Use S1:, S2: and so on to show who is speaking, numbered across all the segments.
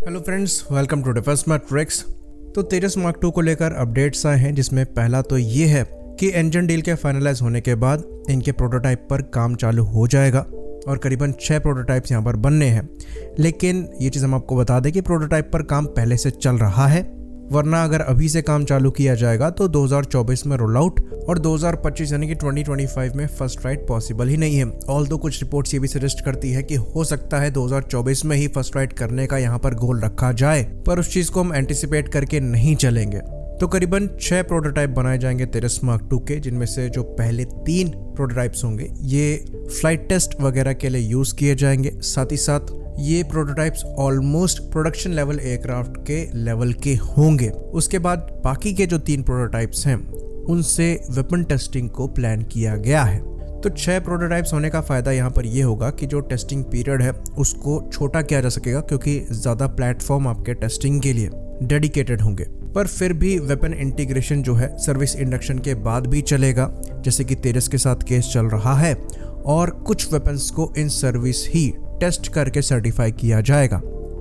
S1: Hello friends, welcome to defence matrix. तो Tejas mark 2 को लेकर अपडेट्स आए हैं, जिसमें पहला तो ये है कि इंजन डील के फाइनलाइज होने के बाद इनके प्रोटोटाइप पर काम चालू हो जाएगा और करीबन 6 प्रोटोटाइप्स यहाँ पर बनने हैं। लेकिन ये चीज़ हम आपको बता दें कि प्रोटोटाइप पर काम पहले से चल रहा है, वरना अगर अभी से काम चालू किया जाएगा तो 2024 में रोल आउट और 2025 यानी कि 2025 में फर्स्ट राइड पॉसिबल ही नहीं है। ऑल्दो कुछ रिपोर्ट्स ये भी सजेस्ट करती है कि हो सकता है 2024 में ही फर्स्ट राइड करने का यहाँ पर गोल रखा जाए, पर उस चीज़ को हम एंटिसिपेट करके नहीं चलेंगे। तो करीबन 6 प्रोटोटाइप बनाए जाएंगे तेजस मार्क 2 के, जिनमें से जो पहले 3 प्रोटोटाइप्स होंगे ये फ्लाइट टेस्ट वगैरह के लिए यूज़ किए जाएंगे। साथ ही साथ ये prototypes almost production level aircraft के लेवल के होंगे। उसके बाद बाकी के जो 3 प्रोटोटाइप्स हैं उनसे वेपन टेस्टिंग को प्लान किया गया है। तो 6 प्रोटोटाइप्स होने का फ़ायदा यहाँ पर ये होगा कि जो टेस्टिंग पीरियड है उसको छोटा किया जा सकेगा, क्योंकि ज़्यादा प्लेटफॉर्म आपके टेस्टिंग के लिए डेडिकेटेड होंगे। पर फिर भी वेपन इंटीग्रेशन जो है सर्विस इंडक्शन के बाद भी चलेगा, जैसे कि तेजस के साथ केस चल रहा है, और कुछ वेपन्स को इन सर्विस ही टेस्ट करके सर्टिफाई किया जाएगा।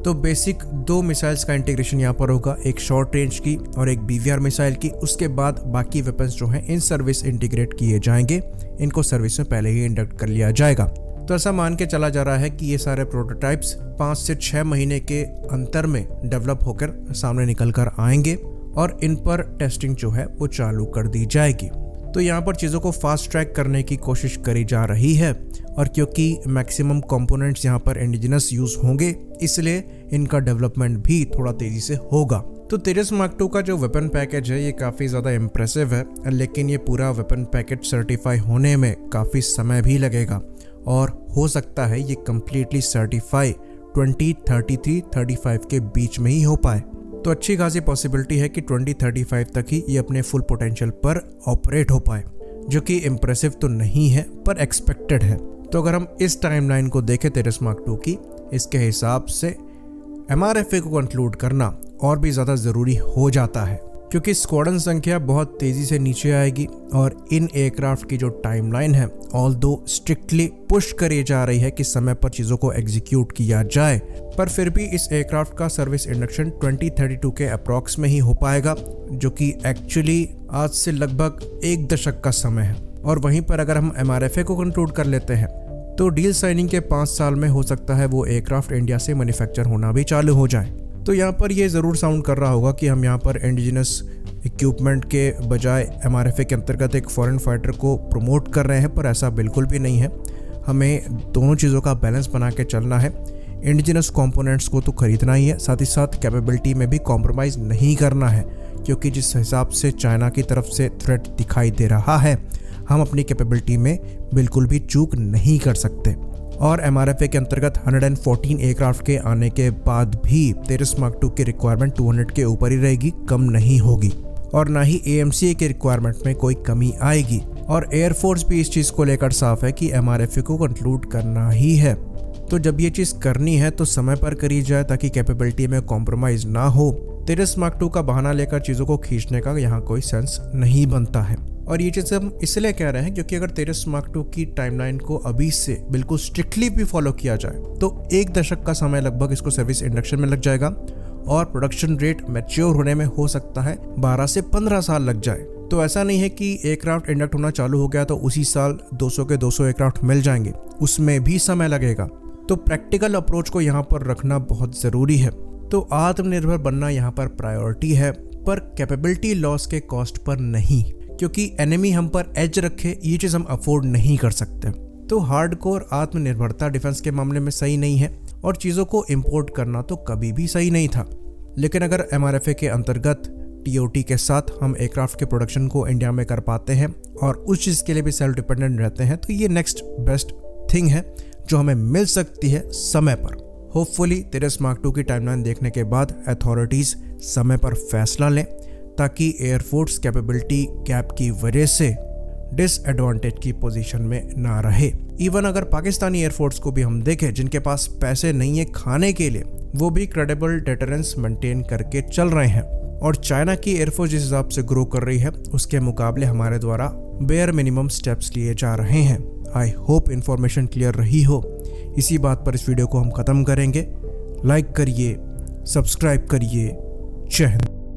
S1: तो बेसिक 2 मिसाइल्स का इंटीग्रेशन यहाँ पर होगा, एक शॉर्ट रेंज की और एक BVR मिसाइल की। उसके बाद बाकी वेपन्स जो हैं इन सर्विस इंटीग्रेट किए जाएंगे, इनको सर्विस में पहले ही इंडक्ट कर लिया जाएगा। तो ऐसा मान के चला जा रहा है कि ये सारे प्रोटोटाइप्स 5 से 6 महीने के अंतर में डेवलप होकर सामने निकल कर आएंगे और इन पर टेस्टिंग जो है वो चालू कर दी जाएगी। तो यहाँ पर चीज़ों को फास्ट ट्रैक करने की कोशिश करी जा रही है, और क्योंकि मैक्सिमम कंपोनेंट्स यहाँ पर इंडिजिनस यूज़ होंगे, इसलिए इनका डेवलपमेंट भी थोड़ा तेज़ी से होगा। तो तेजस मार्क 2 का जो वेपन पैकेज है ये काफ़ी ज़्यादा इम्प्रेसिव है, लेकिन ये पूरा वेपन पैकेज सर्टिफाई होने में काफ़ी समय भी लगेगा और हो सकता है ये कम्प्लीटली सर्टिफाई 2033-35 के बीच में ही हो पाए। तो अच्छी खासी पॉसिबिलिटी है कि 2035 तक ही ये अपने फुल पोटेंशियल पर ऑपरेट हो पाए, जो कि इम्प्रेसिव तो नहीं है पर एक्सपेक्टेड है। तो अगर हम इस टाइमलाइन को देखें तेजस मार्क 2 की, इसके हिसाब से MRFA को कंक्लूड करना और भी ज़्यादा ज़रूरी हो जाता है, क्योंकि स्क्वाड्रन संख्या बहुत तेज़ी से नीचे आएगी और इन एयरक्राफ्ट की जो टाइमलाइन है ऑल्दो स्ट्रिक्टली पुश करी जा रही है कि समय पर चीज़ों को एग्जीक्यूट किया जाए, पर फिर भी इस एयरक्राफ्ट का सर्विस इंडक्शन 2032 के अप्रॉक्स में ही हो पाएगा, जो कि एक्चुअली आज से लगभग 1 दशक का समय है। और वहीं पर अगर हम MRFA को कंक्लूड कर लेते हैं तो डील साइनिंग के 5 साल में हो सकता है वो एयरक्राफ्ट इंडिया से मैन्युफैक्चर होना भी चालू हो जाए। तो यहाँ पर ये ज़रूर साउंड कर रहा होगा कि हम यहाँ पर इंडिजिनस इक्विपमेंट के बजाय MRFA के अंतर्गत एक फॉरेन फाइटर को प्रमोट कर रहे हैं, पर ऐसा बिल्कुल भी नहीं है। हमें दोनों चीज़ों का बैलेंस बना के चलना है। इंडिजिनस कंपोनेंट्स को तो खरीदना ही है, साथ ही साथ कैपेबिलिटी में भी कॉम्प्रोमाइज़ नहीं करना है, क्योंकि जिस हिसाब से चाइना की तरफ से थ्रेट दिखाई दे रहा है, हम अपनी कैपेबिलिटी में बिल्कुल भी चूक नहीं कर सकते। और MRFA के अंतर्गत 114 एयरक्राफ्ट के आने के बाद भी तेजस मार्क 2 की रिक्वायरमेंट 200 के ऊपर ही रहेगी, कम नहीं होगी, और ना ही AMCA के रिक्वायरमेंट में कोई कमी आएगी। और एयरफोर्स भी इस चीज़ को लेकर साफ है कि MRFA को कंक्लूड करना ही है। तो जब ये चीज़ करनी है तो समय पर करी जाए, ताकि कैपेबिलिटी में कॉम्प्रोमाइज़ ना हो। तेजस मार्क 2 का बहाना लेकर चीज़ों को खींचने का यहाँ कोई सेंस नहीं बनता है। और ये चीज़ हम इसलिए कह रहे हैं क्योंकि अगर तेजस मार्क 2 की टाइमलाइन को अभी से बिल्कुल स्ट्रिक्टली भी फॉलो किया जाए तो 1 दशक का समय लगभग इसको सर्विस इंडक्शन में लग जाएगा, और प्रोडक्शन रेट मैच्योर होने में हो सकता है 12 से 15 साल लग जाए। तो ऐसा नहीं है कि एयरक्राफ्ट इंडक्ट होना चालू हो गया तो उसी साल 200 के 200 एयरक्राफ्ट मिल जाएंगे, उसमें भी समय लगेगा। तो प्रैक्टिकल अप्रोच को यहाँ पर रखना बहुत ज़रूरी है। तो आत्मनिर्भर बनना यहाँ पर प्रायोरिटी है, पर कैपेबिलिटी लॉस के कॉस्ट पर नहीं, क्योंकि एनिमी हम पर एज रखे ये चीज़ हम अफोर्ड नहीं कर सकते। तो हार्डकोर आत्मनिर्भरता डिफेंस के मामले में सही नहीं है, और चीज़ों को इंपोर्ट करना तो कभी भी सही नहीं था। लेकिन अगर MRFA के अंतर्गत TOT के साथ हम एयरक्राफ्ट के प्रोडक्शन को इंडिया में कर पाते हैं और उस चीज़ के लिए भी सेल्फ डिपेंडेंट रहते हैं, तो ये नेक्स्ट बेस्ट थिंग है जो हमें मिल सकती है समय पर। होपफुली तेजस मार्क 2 की टाइमलाइन देखने के बाद अथॉरिटीज़ समय पर फैसला लें, ताकि एयरफोर्स कैपेबिलिटी गैप की वजह से डिसएडवांटेज की पोजीशन में ना रहे। इवन अगर पाकिस्तानी एयरफोर्स को भी हम देखें, जिनके पास पैसे नहीं है खाने के लिए, वो भी क्रेडिबल डेटरेंस मेंटेन करके चल रहे हैं। और चाइना की एयरफोर्स जिस हिसाब से ग्रो कर रही है, उसके मुकाबले हमारे द्वारा बेयर मिनिमम स्टेप्स लिए जा रहे हैं। आई होप इन्फॉर्मेशन क्लियर रही हो। इसी बात पर इस वीडियो को हम ख़त्म करेंगे। लाइक करिए, सब्सक्राइब करिए। जय हिंद।